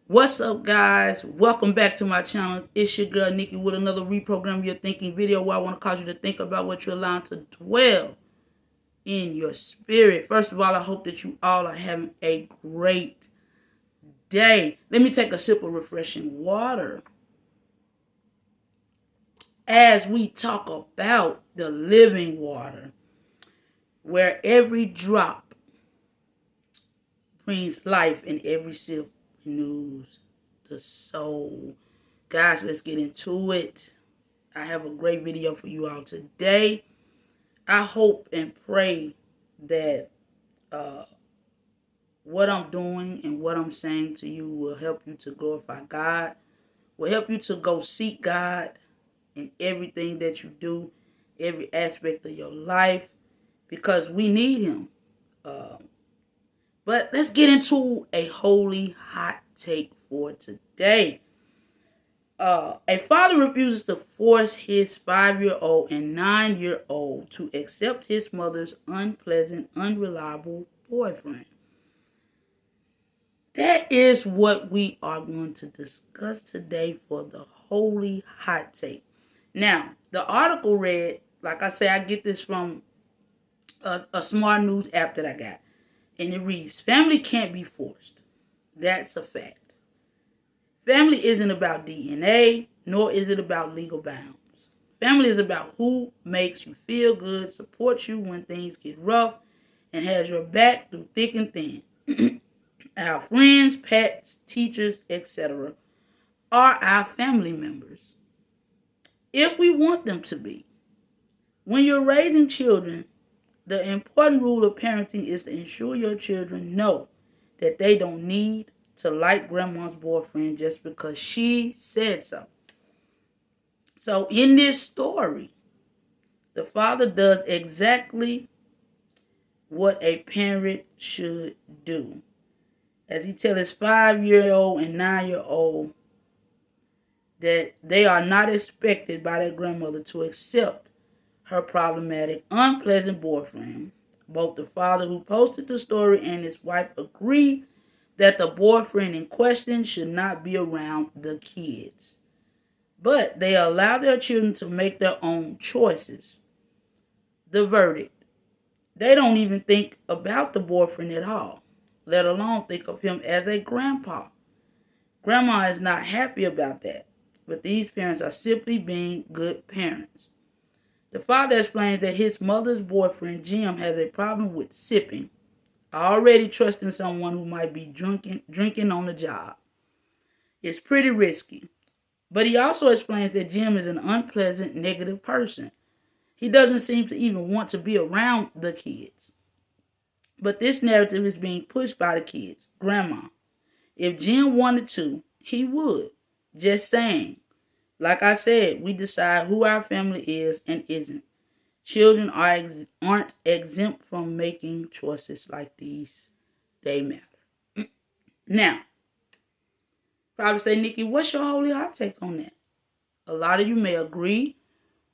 What's up, guys? Welcome back to my channel. It's your girl Nikki with another Reprogram Your Thinking video where I want to cause you to think about what you're allowing to dwell in your spirit. First of all, I hope that you all are having a great day. Let me take a sip of refreshing water as we talk about the living water, where every drop brings life and every sip renews the soul. Guys, let's get into it. I have a great video for you all today. I hope and pray that what I'm doing and what I'm saying to you will help you to glorify God, will help you to go seek God in everything that you do, every aspect of your life, because we need Him. But let's get into a holy hot take for today. A father refuses to force his 5-year-old and 9-year-old to accept his mother's unpleasant, unreliable boyfriend. That is what we are going to discuss today for the holy hot take. Now, the article read, like I say, I get this from a smart news app that I got. And it reads, family can't be forced. That's a fact. Family isn't about DNA, nor is it about legal bounds. Family is about who makes you feel good, supports you when things get rough, and has your back through thick and thin. Our friends, pets, teachers, etc. are our family members, if we want them to be. When you're raising children, the important rule of parenting is to ensure your children know that they don't need to like grandma's boyfriend just because she said so. So in this story, the father does exactly what a parent should do, as he tells his 5-year-old and 9-year-old that they are not expected by their grandmother to accept her problematic, unpleasant boyfriend. Both the father who posted the story and his wife agree that the boyfriend in question should not be around the kids. But they allow their children to make their own choices. The verdict: they don't even think about the boyfriend at all, let alone think of him as a grandpa. Grandma is not happy about that, but these parents are simply being good parents. The father explains that his mother's boyfriend, Jim, has a problem with sipping, already trusting someone who might be drinking on the job. It's pretty risky. But he also explains that Jim is an unpleasant, negative person. He doesn't seem to even want to be around the kids. But this narrative is being pushed by the kids. Grandma, if Jim wanted to, he would. Just saying. Like I said, we decide who our family is and isn't. Children aren't exempt from making choices like these. They matter. Now, probably say, Nikki, what's your holy hot take on that? A lot of you may agree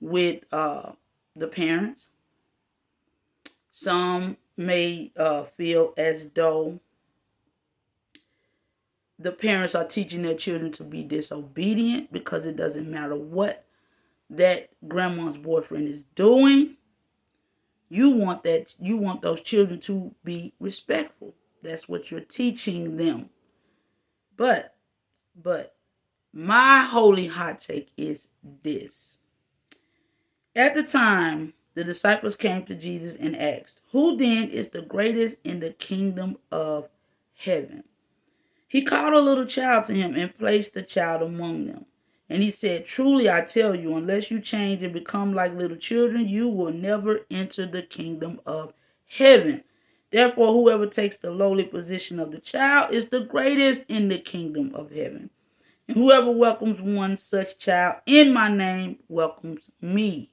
with the parents. Some may feel as though the parents are teaching their children to be disobedient because it doesn't matter what that grandma's boyfriend is doing. You want those children to be respectful. That's what you're teaching them. But my holy hot take is this. At the time, the disciples came to Jesus and asked, "Who then is the greatest in the kingdom of heaven?" He called a little child to him and placed the child among them. And he said, "Truly I tell you, unless you change and become like little children, you will never enter the kingdom of heaven. Therefore, whoever takes the lowly position of the child is the greatest in the kingdom of heaven. And whoever welcomes one such child in my name welcomes me.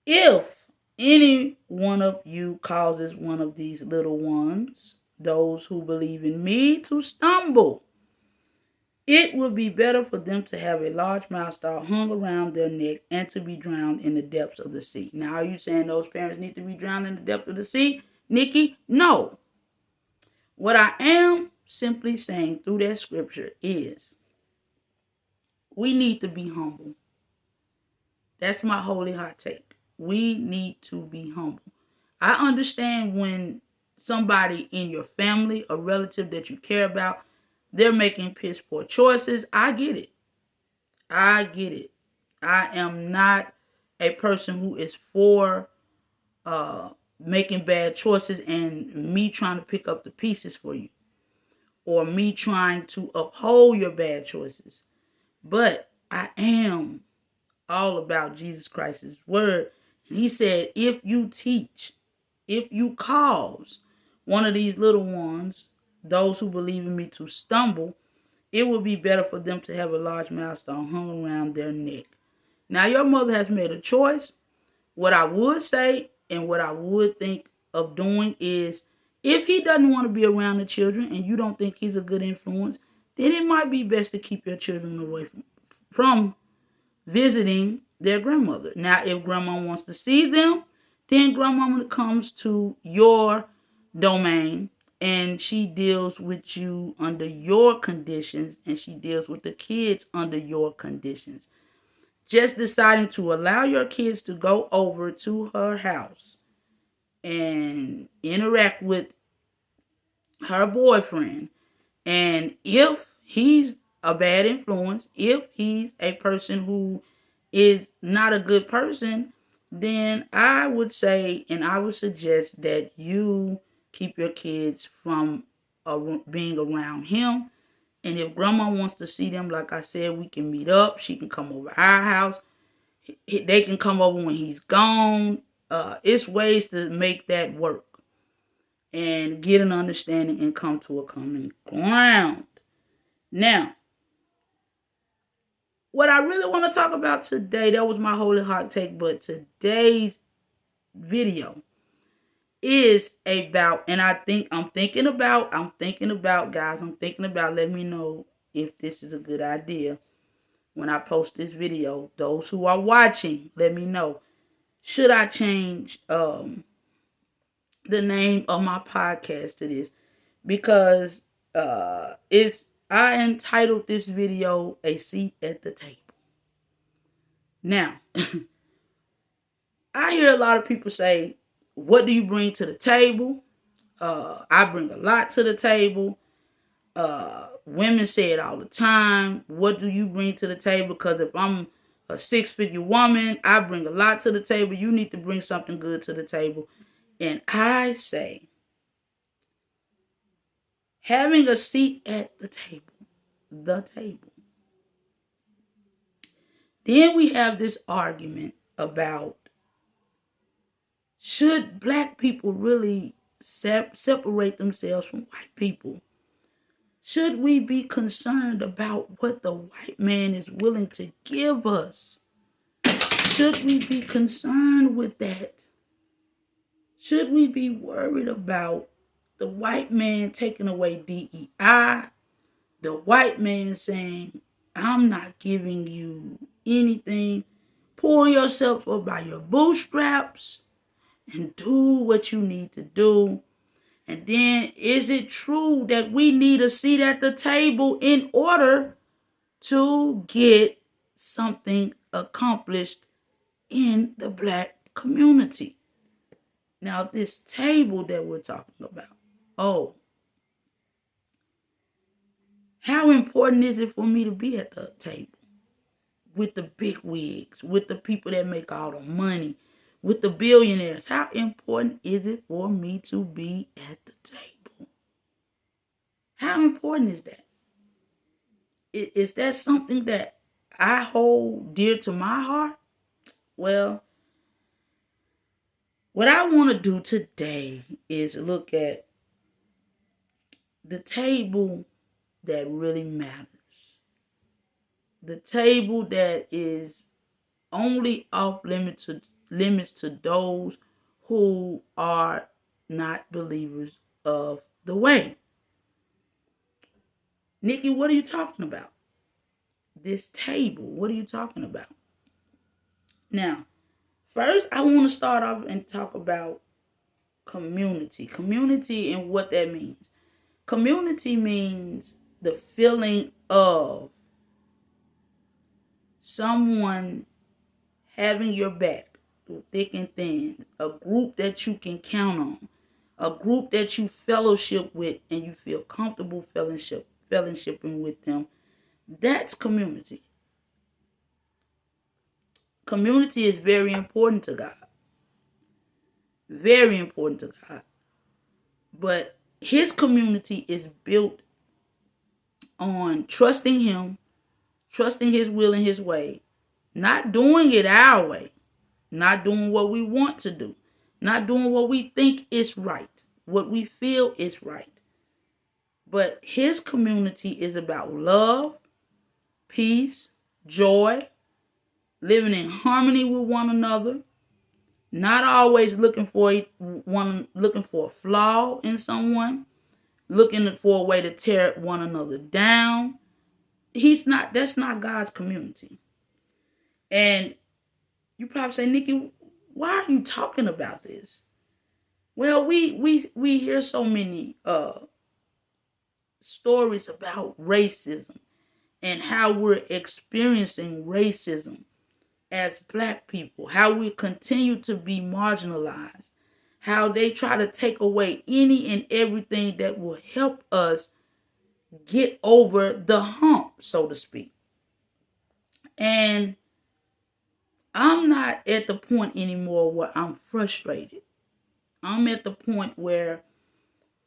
If any one of you causes one of these little ones, those who believe in me, to stumble, it would be better for them to have a large milestone hung around their neck and to be drowned in the depths of the sea." Now, are you saying those parents need to be drowned in the depths of the sea, Nikki? No. What I am simply saying through that scripture is we need to be humble. That's my holy hot take. We need to be humble. I understand when somebody in your family, a relative that you care about, they're making piss poor choices. I get it. I get it. I am not a person who is for uh, making bad choices and me trying to pick up the pieces for you or me trying to uphold your bad choices. But I am all about Jesus Christ's word. And he said, if you teach, if you cause one of these little ones, those who believe in me, to stumble, it would be better for them to have a large milestone hung around their neck. Now, your mother has made a choice. What I would say and what I would think of doing is if he doesn't want to be around the children and you don't think he's a good influence, then it might be best to keep your children away from visiting their grandmother. Now, if grandma wants to see them, then grandmama comes to your domain and she deals with you under your conditions and she deals with the kids under your conditions. Just deciding to allow your kids to go over to her house and interact with her boyfriend, and if he's a bad influence, if he's a person who is not a good person, then I would say and I would suggest that you keep your kids from being around him. And if grandma wants to see them, like I said, we can meet up. She can come over our house. They can come over when he's gone. It's ways to make that work and get an understanding and come to a common ground. Now, what I really want to talk about today, that was my holy hot take, but today's video is about, and I'm thinking about, guys, let me know if this is a good idea when I post this video. Those who are watching, let me know. Should I change the name of my podcast to this? Because I entitled this video "A Seat at the Table." Now, I hear a lot of people say, what do you bring to the table? I bring a lot to the table. Women say it all the time. What do you bring to the table? Because if I'm a six-figure woman, I bring a lot to the table. You need to bring something good to the table. And I say, having a seat at the table. Then we have this argument about, should black people really separate themselves from white people? Should we be concerned about what the white man is willing to give us? Should we be concerned with that? Should we be worried about the white man taking away DEI? The white man saying, I'm not giving you anything. Pull yourself up by your bootstraps and do what you need to do. And then, is it true that we need a seat at the table in order to get something accomplished in the black community? Now, this table that we're talking about, how important is it for me to be at the table with the big wigs, with the people that make all the money, with the billionaires? How important is it for me to be at the table? How important is that? Is that something that I hold dear to my heart? Well, what I want to do today is look at the table that really matters. The table that is only off limits to those who are not believers of the way. Nikki, what are you talking about? This table, what are you talking about? Now, first, I want to start off and talk about community and what that means. Community means the feeling of someone having your back through thick and thin, a group that you can count on, a group that you fellowship with and you feel comfortable fellowshipping with them. That's community. Community is very important to God. Very important to God. But his community is built on trusting him, trusting his will and his way, not doing it our way, not doing what we want to do, not doing what we think is right, what we feel is right. But his community is about love, peace, joy, living in harmony with one another, not always looking for a flaw in someone, looking for a way to tear one another down. That's not God's community. And you probably say, Nikki, why are you talking about this? Well, we hear so many stories about racism and how we're experiencing racism as Black people, how we continue to be marginalized, how they try to take away any and everything that will help us get over the hump, so to speak. And I'm not at the point anymore where I'm frustrated. I'm at the point where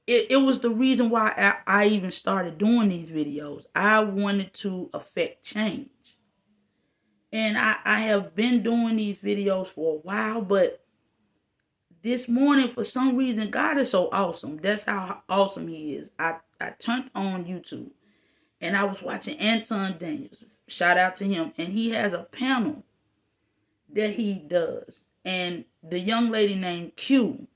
it was the reason why I even started doing these videos. I wanted to affect change. And I have been doing these videos for a while, but this morning, for some reason, God is so awesome. That's how awesome he is. I turned on YouTube and I was watching Anton Daniels. Shout out to him. And he has a panel that he does. And the young lady named Q,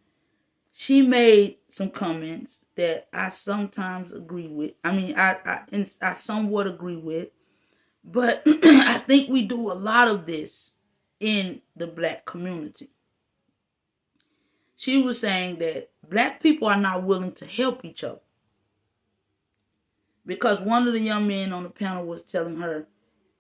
she made some comments that I sometimes agree with. I mean, I somewhat agree with. But I think we do a lot of this in the Black community. She was saying that Black people are not willing to help each other. Because one of the young men on the panel was telling her,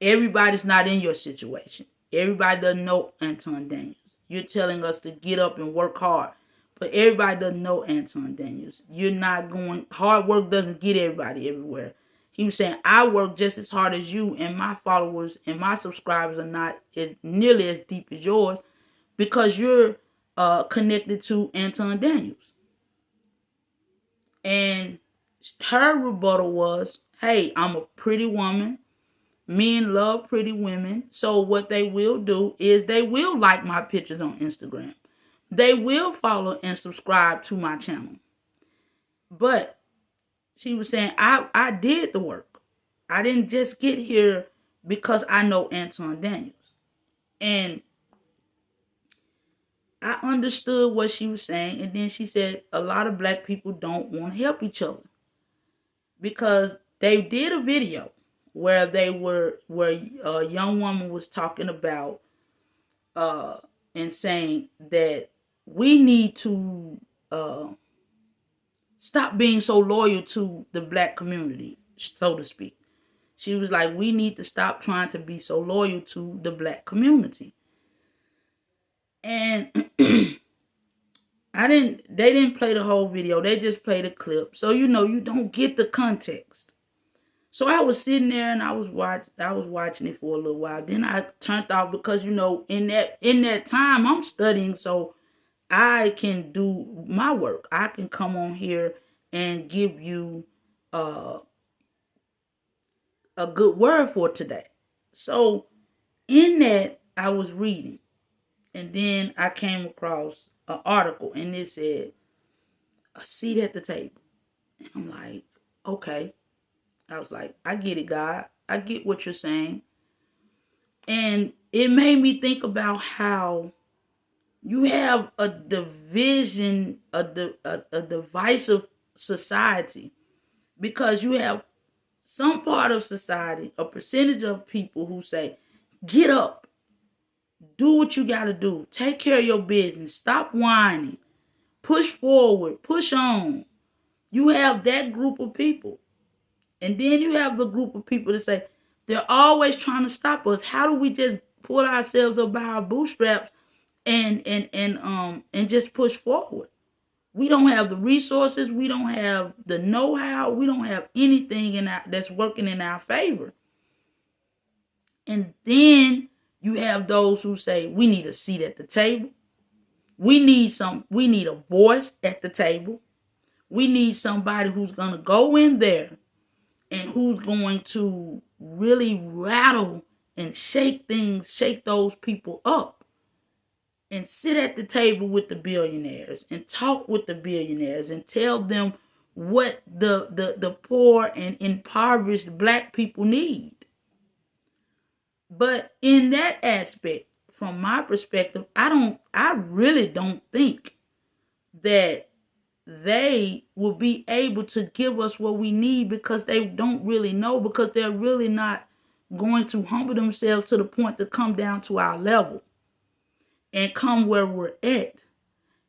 everybody's not in your situation. Everybody doesn't know Anton Daniels. You're telling us to get up and work hard. But everybody doesn't know Anton Daniels. Hard work doesn't get everybody everywhere. He was saying, I work just as hard as you, and my followers and my subscribers are not nearly as deep as yours because you're connected to Anton Daniels. And her rebuttal was, hey, I'm a pretty woman. Men love pretty women. So what they will do is they will like my pictures on Instagram. They will follow and subscribe to my channel. But she was saying, I did the work. I didn't just get here because I know Anton Daniels. And I understood what she was saying. And then she said, a lot of Black people don't want to help each other. Because they did a video where a young woman was talking about and saying that we need to stop being so loyal to the Black community, so to speak. She was like, we need to stop trying to be so loyal to the Black community. And they didn't play the whole video. They just played a clip. So, you don't get the context. So I was sitting there and I was watching it for a little while. Then I turned off because, in that time I'm studying, so I can do my work. I can come on here and give you a good word for today. So in that, I was reading. And then I came across an article and it said, a seat at the table. And I'm like, okay. I was like, I get it, God. I get what you're saying. And it made me think about how you have a division, a divisive society, because you have some part of society, a percentage of people who say, get up, do what you got to do, take care of your business, stop whining, push forward, push on. You have that group of people. And then you have the group of people that say, they're always trying to stop us. How do we just pull ourselves up by our bootstraps and just push forward? We don't have the resources. We don't have the know-how. We don't have anything that's working in our favor. And then you have those who say, we need a seat at the table. We need a voice at the table. We need somebody who's going to go in there and who's going to really rattle and shake those people up, and sit at the table with the billionaires and talk with the billionaires and tell them what the poor and impoverished black people need. But in that aspect, from my perspective, I really don't think that they will be able to give us what we need, because they don't really know, because they're really not going to humble themselves to the point to come down to our level and come where we're at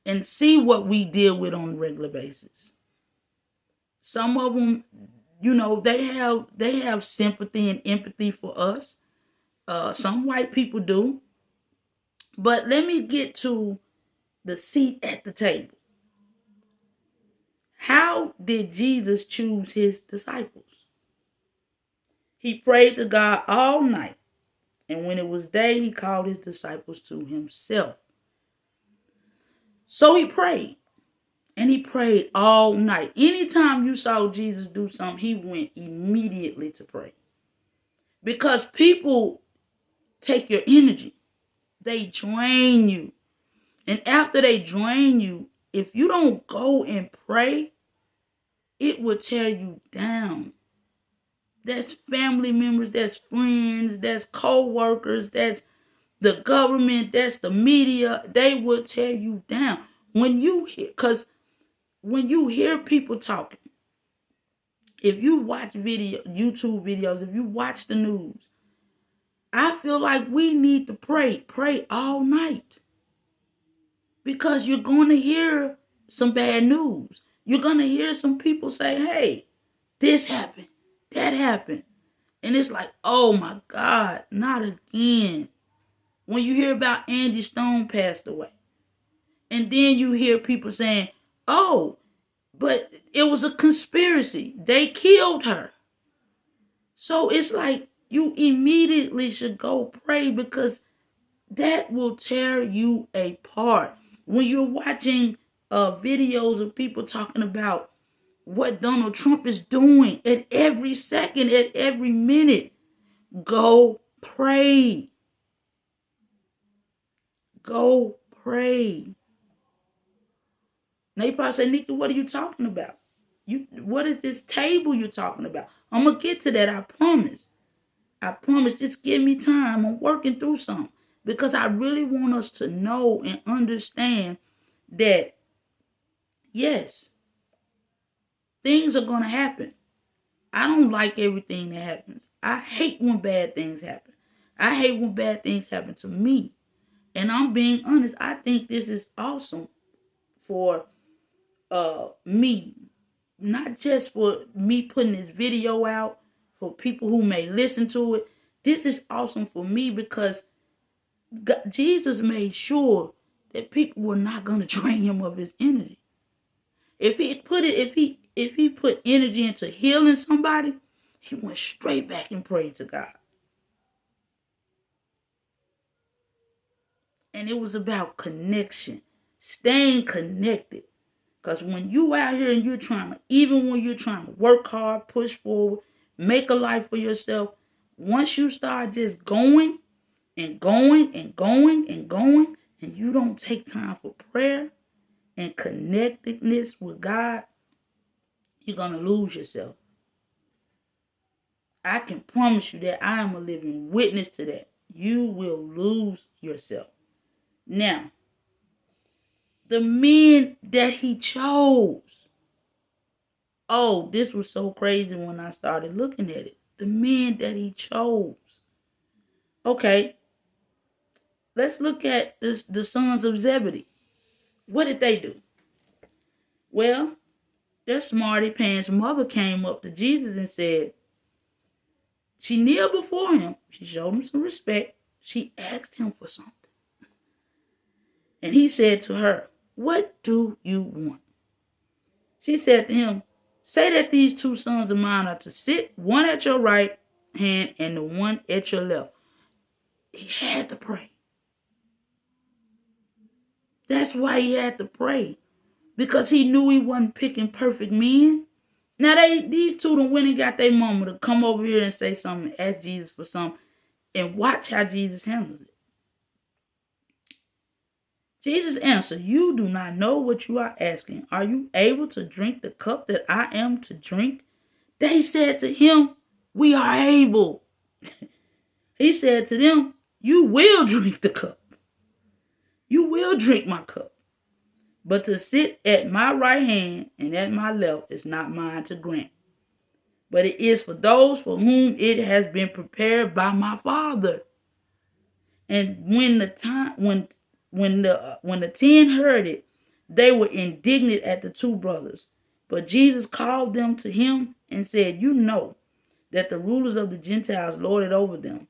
and see what we deal with on a regular basis. Some of them, they have sympathy and empathy for us. Some white people do. But let me get to the seat at the table. How did Jesus choose his disciples? He prayed to God all night, and when it was day, he called his disciples to himself. So he prayed, and he prayed all night. Anytime you saw Jesus do something, he went immediately to pray. Because people take your energy. They drain you. And after they drain you, if you don't go and pray, it will tear you down. That's family members, that's friends, that's co-workers, that's the government, that's the media. They will tear you down. When you hear people talking, if you watch YouTube videos, if you watch the news, I feel like we need to pray all night. Because you're going to hear some bad news. You're going to hear some people say, hey, this happened, that happened. And it's like, oh my God, not again. When you hear about Angie Stone passed away. And then you hear people saying, oh, but it was a conspiracy. They killed her. So it's like you immediately should go pray, because that will tear you apart. When you're watching videos of people talking about what Donald Trump is doing at every second, at every minute, go pray. Go pray. Now you probably say, Nikki, what are you talking about? What is this table you're talking about? I'm going to get to that, I promise. I promise, just give me time. I'm working through something. Because I really want us to know and understand that, yes, things are going to happen. I don't like everything that happens. I hate when bad things happen. I hate when bad things happen to me. And I'm being honest, I think this is awesome for me. Not just for me putting this video out, for people who may listen to it. This is awesome for me because Jesus made sure that people were not going to drain him of his energy. If he put energy into healing somebody, he went straight back and prayed to God. And it was about connection, staying connected. Because when you out here and even when you're trying to work hard, push forward, make a life for yourself, once you start just going and going and going and going, and you don't take time for prayer and connectedness with God, you're going to lose yourself. I can promise you that. I am a living witness to that. You will lose yourself. Now, the men that he chose. Oh, this was so crazy when I started looking at it. The men that he chose. Okay, let's look at the sons of Zebedee. What did they do? Well, Their smarty pants mother came up to Jesus and said, she kneeled before him. She showed him some respect. She asked him for something. And he said to her, what do you want? She said to him, say that these two sons of mine are to sit, one at your right hand and the one at your left. He had to pray. That's why he had to pray. Because he knew he wasn't picking perfect men. Now these two done went and got their mama to come over here and say something, ask Jesus for something, and watch how Jesus handles it. Jesus answered, you do not know what you are asking. Are you able to drink the cup that I am to drink? They said to him, we are able. He said to them, you will drink the cup. You will drink my cup. But to sit at my right hand and at my left is not mine to grant, but it is for those for whom it has been prepared by my Father. And when the 10 heard it, they were indignant at the two brothers. But Jesus called them to him and said, you know that the rulers of the Gentiles lord it over them,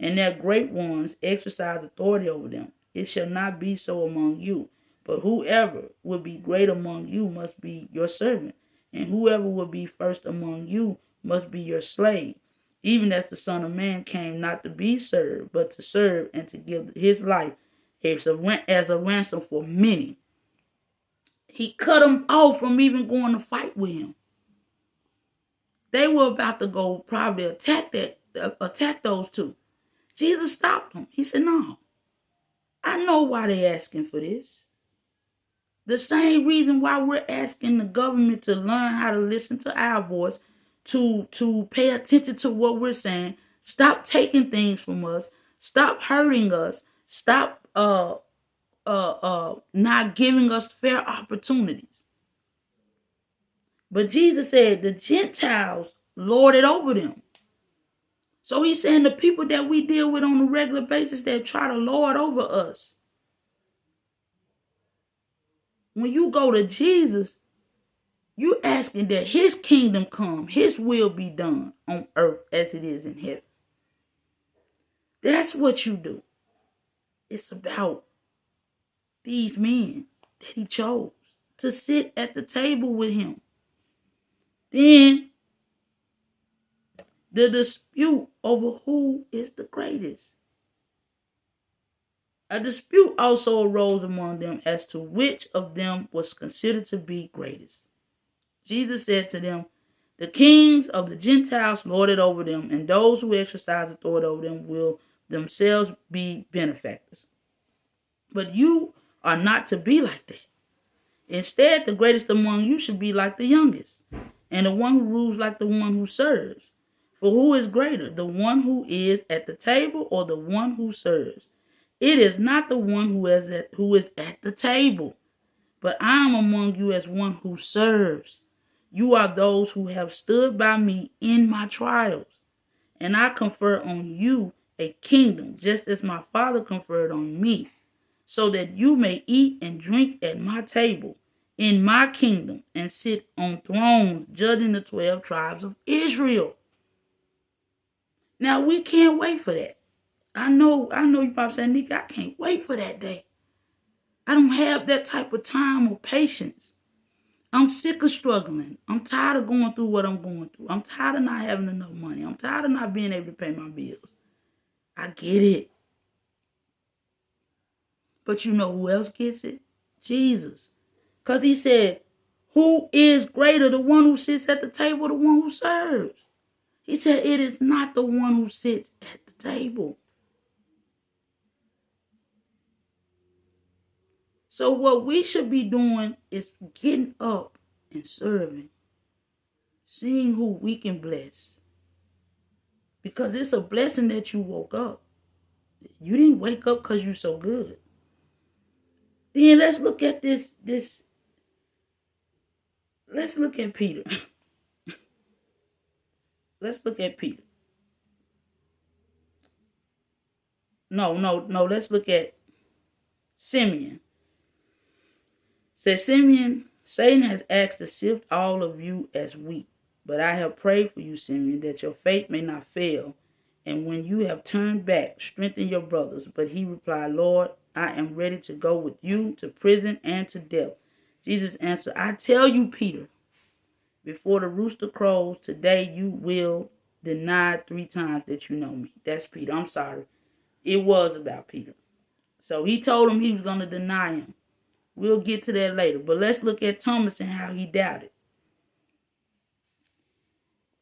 and their great ones exercise authority over them. It shall not be so among you, but whoever will be great among you must be your servant, and whoever will be first among you must be your slave. Even as the Son of Man came not to be served, but to serve and to give his life as a ransom for many. He cut them off from even going to fight with him. They were about to go probably attack those two. Jesus stopped them. He said, no, I know why they're asking for this. The same reason why we're asking the government to learn how to listen to our voice, to pay attention to what we're saying, stop taking things from us, stop hurting us, stop not giving us fair opportunities. But Jesus said the Gentiles lorded over them. So he's saying the people that we deal with on a regular basis that try to lord over us. When you go to Jesus, you asking that his kingdom come, his will be done on earth as it is in heaven. That's what you do. It's about these men that he chose to sit at the table with him. Then the dispute over who is the greatest. A dispute also arose among them as to which of them was considered to be greatest. Jesus said to them, the kings of the Gentiles lord it over them, and those who exercise authority over them will themselves be benefactors. But you are not to be like that. Instead, the greatest among you should be like the youngest, and the one who rules like the one who serves. For who is greater, the one who is at the table or the one who serves? It is not the one who is at the table, but I am among you as one who serves. You are those who have stood by me in my trials, and I confer on you a kingdom, just as my Father conferred on me, so that you may eat and drink at my table in my kingdom and sit on thrones judging the 12 tribes of Israel. Now, we can't wait for that. I know you probably saying, Nika, I can't wait for that day. I don't have that type of time or patience. I'm sick of struggling. I'm tired of going through what I'm going through. I'm tired of not having enough money. I'm tired of not being able to pay my bills. I get it. But you know who else gets it? Jesus. Because he said, who is greater, the one who sits at the table or the one who serves? He said, it is not the one who sits at the table. So what we should be doing is getting up and serving, seeing who we can bless. Because it's a blessing that you woke up. You didn't wake up because you're so good. Then let's look at this. Let's look at Peter. Let's look at Peter. No. Let's look at Simeon. Says Simeon Satan has asked to sift all of you as wheat, but I have prayed for you, Simeon, that your faith may not fail. And when you have turned back, strengthen your brothers. But he replied, Lord, I am ready to go with you to prison and to death. Jesus answered, I tell you, Peter, before the rooster crows today, you will deny 3 times that you know me. That's Peter. I'm sorry. It was about Peter. So he told him he was going to deny him. We'll get to that later. But let's look at Thomas and how he doubted.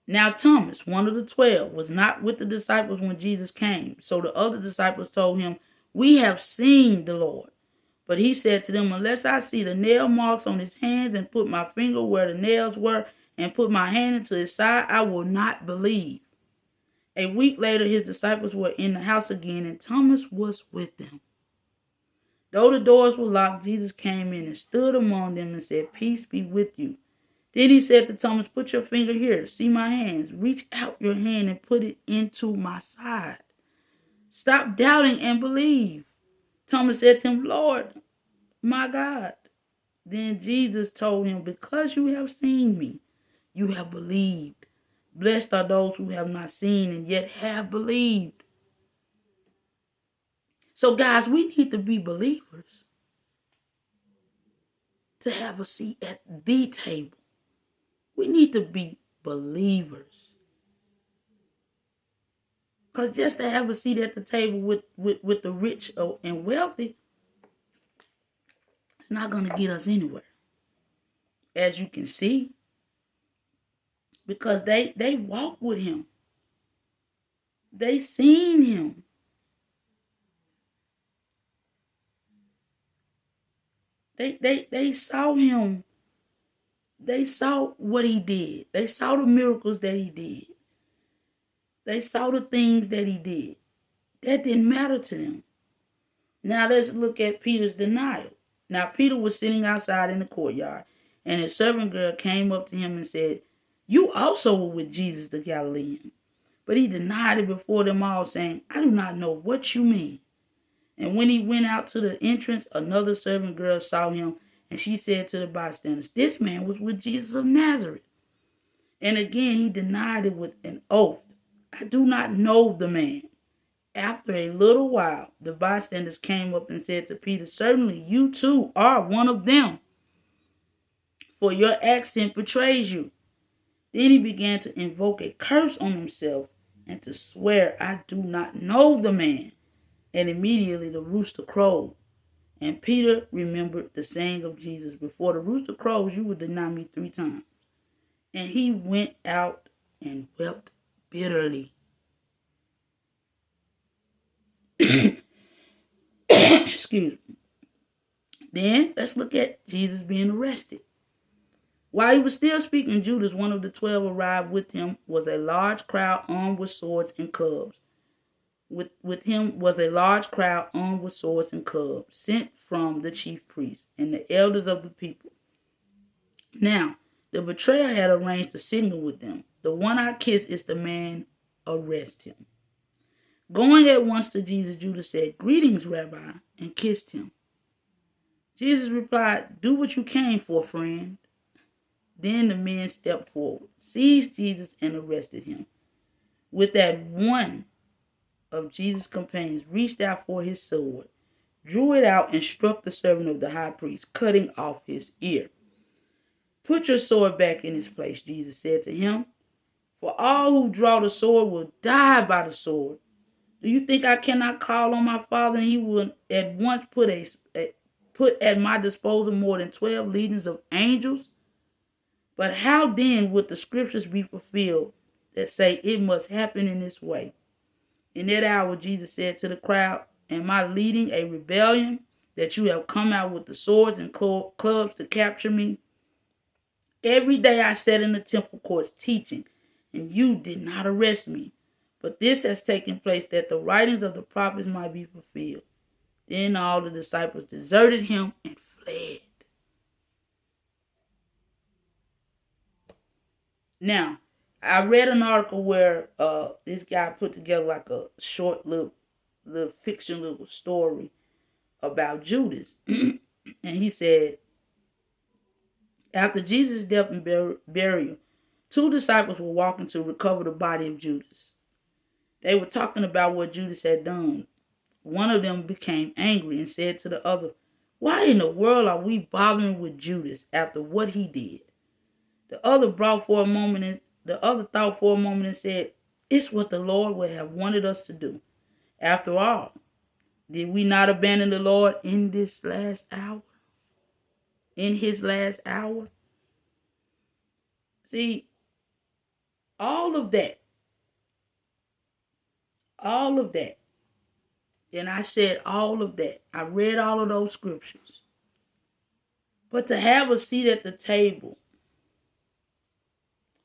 Now Thomas, one of the 12, was not with the disciples when Jesus came. So the other disciples told him, we have seen the Lord. But he said to them, unless I see the nail marks on his hands and put my finger where the nails were and put my hand into his side, I will not believe. A week later, his disciples were in the house again, and Thomas was with them. Though the doors were locked, Jesus came in and stood among them and said, peace be with you. Then he said to Thomas, put your finger here, see my hands. Reach out your hand and put it into my side. Stop doubting and believe. Thomas said to him, Lord, my God. Then Jesus told him, because you have seen me, you have believed. Blessed are those who have not seen and yet have believed. So guys, we need to be believers to have a seat at the table. We need to be believers. Because just to have a seat at the table with the rich and wealthy, it's not going to get us anywhere. As you can see, because they walked with him. They seen him. They saw him. They saw what he did. They saw the miracles that he did. They saw the things that he did. That didn't matter to them. Now let's look at Peter's denial. Now Peter was sitting outside in the courtyard, and a servant girl came up to him and said, you also were with Jesus the Galilean. But he denied it before them all, saying, I do not know what you mean. And when he went out to the entrance, another servant girl saw him, and she said to the bystanders, this man was with Jesus of Nazareth. And again he denied it with an oath, I do not know the man. After a little while, the bystanders came up and said to Peter, certainly you too are one of them, for your accent betrays you. Then he began to invoke a curse on himself and to swear, I do not know the man. And immediately the rooster crowed. And Peter remembered the saying of Jesus, before the rooster crows, you will deny me 3 times. And he went out and wept bitterly. Excuse me. Then let's look at Jesus being arrested. While he was still speaking, Judas, one of the 12, arrived. With him was a large crowd armed with swords and clubs. With him was a large crowd armed with swords and clubs, sent from the chief priests and the elders of the people. Now, the betrayer had arranged a signal with them. The one I kiss is the man, arrest him. Going at once to Jesus, Judas said, greetings, Rabbi, and kissed him. Jesus replied, do what you came for, friend. Then the men stepped forward, seized Jesus, and arrested him. With that, one of Jesus' companions reached out for his sword, drew it out, and struck the servant of the high priest, cutting off his ear. Put your sword back in its place, Jesus said to him, for all who draw the sword will die by the sword. Do you think I cannot call on my Father, and he will at once put at my disposal more than 12 legions of angels? But how then would the scriptures be fulfilled that say it must happen in this way? In that hour, Jesus said to the crowd, am I leading a rebellion that you have come out with the swords and clubs to capture me? Every day I sat in the temple courts teaching, and you did not arrest me. But this has taken place that the writings of the prophets might be fulfilled. Then all the disciples deserted him and fled. Now, I read an article where this guy put together like a short little fiction little story about Judas. And he said After Jesus' death and burial, two disciples were walking to recover the body of Judas. They were talking about what Judas had done. One of them became angry and said to the other, "Why in the world are we bothering with Judas after what he did?" The other thought for a moment and said, "It's what the Lord would have wanted us to do. After all, did we not abandon the Lord in this last hour? In his last hour?" See, all of that, all of that. And I said all of that. I read all of those scriptures. But to have a seat at the table,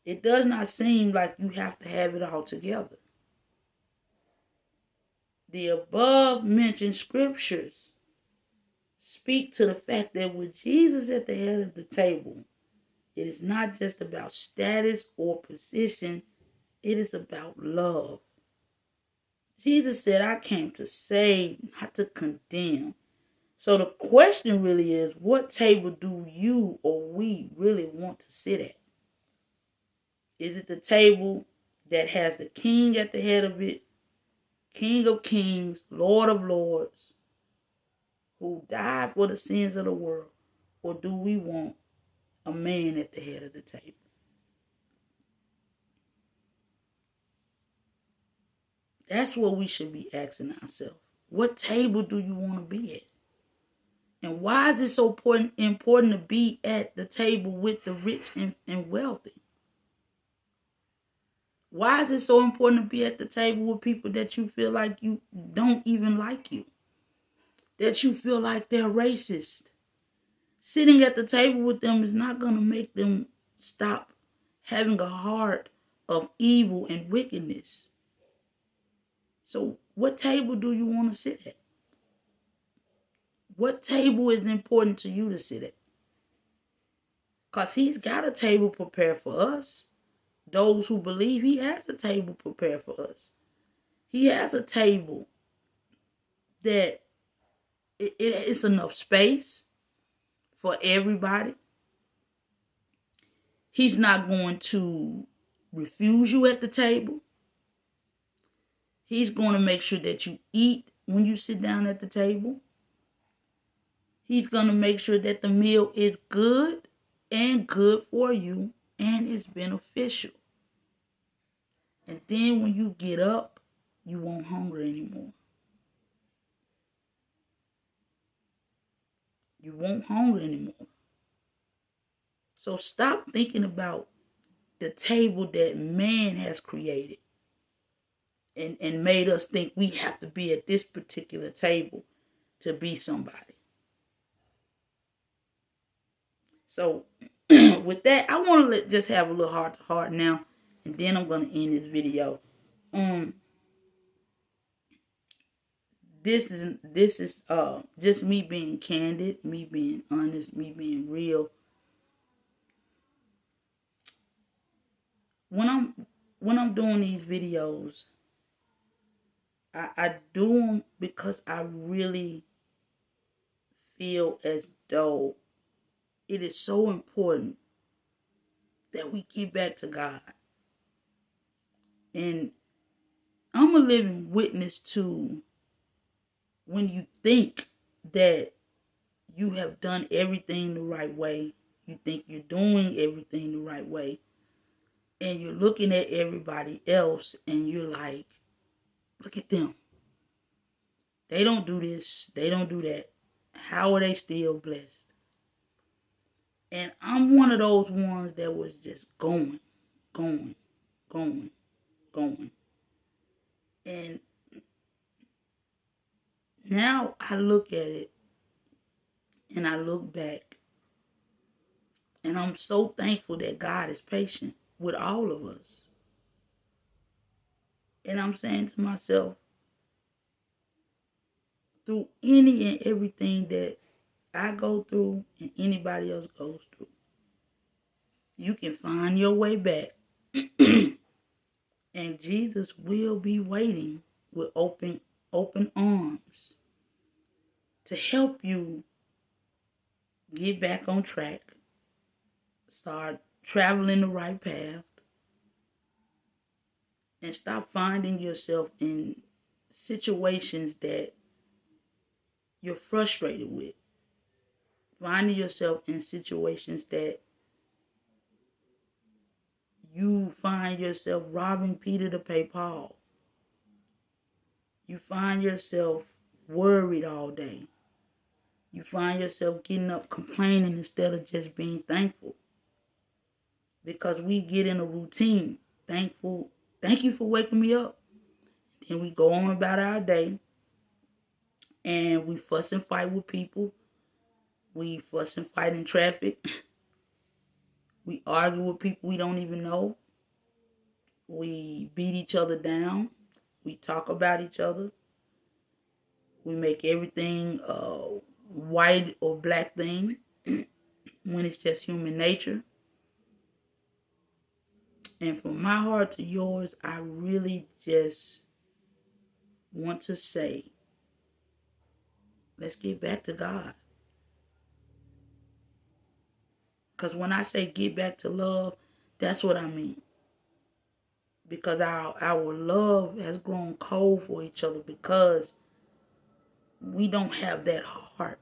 it does not seem like you have to have it all together. The above mentioned scriptures speak to the fact that with Jesus at the head of the table, it is not just about status or position, it is about love. Jesus said, "I came to save, not to condemn." So the question really is, what table do you or we really want to sit at? Is it the table that has the King at the head of it, King of Kings, Lord of Lords, who died for the sins of the world? Or do we want a man at the head of the table? That's what we should be asking ourselves. What table do you want to be at? And why is it so important to be at the table with the rich and wealthy? Why is it so important to be at the table with people that you feel like you don't even like you? That you feel like they're racist? Sitting at the table with them is not going to make them stop having a heart of evil and wickedness. So what table do you want to sit at? What table is important to you to sit at? Because he's got a table prepared for us. Those who believe, he has a table prepared for us. He has a table that it's enough space for everybody. He's not going to refuse you at the table. He's going to make sure that you eat when you sit down at the table. He's going to make sure that the meal is good and good for you and is beneficial. And then when you get up, you won't hunger anymore. You won't hunger anymore. So stop thinking about the table that man has created and made us think we have to be at this particular table to be somebody. So with that, I want to just have a little heart to heart now, and then I'm going to end this video. This is just me being candid, me being honest, me being real. When I'm doing these videos, I do them because I really feel as though it is so important that we get back to God. And I'm a living witness to when you think that you have done everything the right way, you think you're doing everything the right way, and you're looking at everybody else and you're like, look at them. They don't do this, they don't do that. How are they still blessed? And I'm one of those ones that was just going. And now I look at it and I look back. And I'm so thankful that God is patient with all of us. And I'm saying to myself, through any and everything that I go through and anybody else goes through, you can find your way back. And Jesus will be waiting with open arms to help you get back on track, Start traveling the right path and stop finding yourself in situations that you're frustrated with. Finding yourself in situations that you find yourself robbing Peter to pay Paul. You find yourself worried all day. You find yourself getting up complaining instead of just being thankful. Because we get in a routine. Thankful. Thank you for waking me up. And we go on about our day. And we fuss and fight with people. We fuss and fight in traffic. We argue with people we don't even know. We beat each other down. We talk about each other. We make everything a white or black thing when it's just human nature. And from my heart to yours, I really just want to say, let's get back to God. Because when I say get back to love, that's what I mean. Because our love has grown cold for each other because we don't have that heart.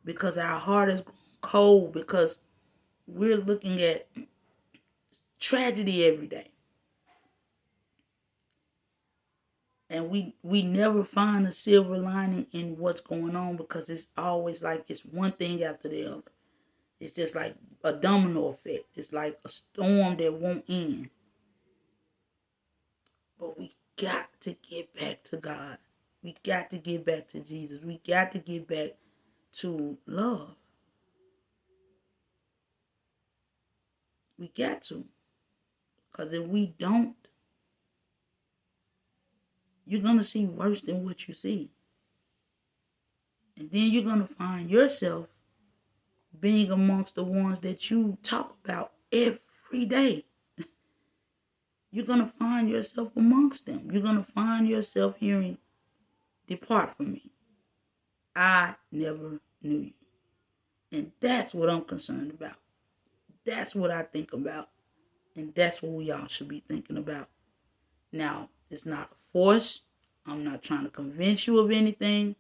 Because our heart is grown cold because we're looking at tragedy every day. And we never find a silver lining in what's going on because it's always like it's one thing after the other. It's just like a domino effect. It's like a storm that won't end. But we got to get back to God. We got to get back to Jesus. We got to get back to love. We got to. Because if we don't, you're going to see worse than what you see. And then you're going to find yourself being amongst the ones that you talk about every day. You're going to find yourself amongst them. You're going to find yourself hearing, "Depart from me. I never knew you." And that's what I'm concerned about. That's what I think about. And that's what we all should be thinking about. Now, it's not a force. I'm not trying to convince you of anything.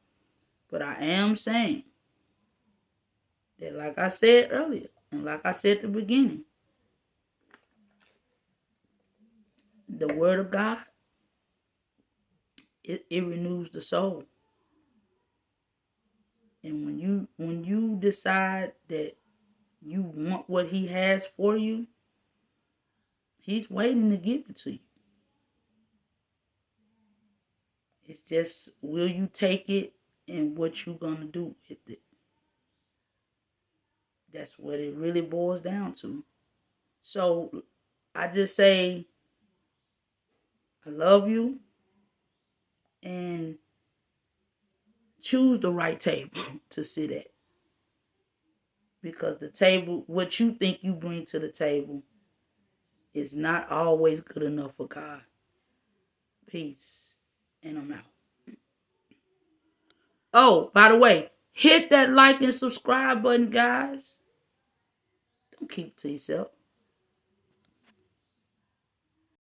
But I am saying that, like I said earlier, and like I said at the beginning, the word of God, it renews the soul. And when you decide that you want what he has for you, he's waiting to give it to you. It's just, will you take it and what you gonna do with it? That's what it really boils down to. So I just say, I love you, and choose the right table to sit at. Because the table, what you think you bring to the table, is not always good enough for God. Peace. And I'm out. Oh, by the way, hit that like and subscribe button, guys. Don't keep it to yourself.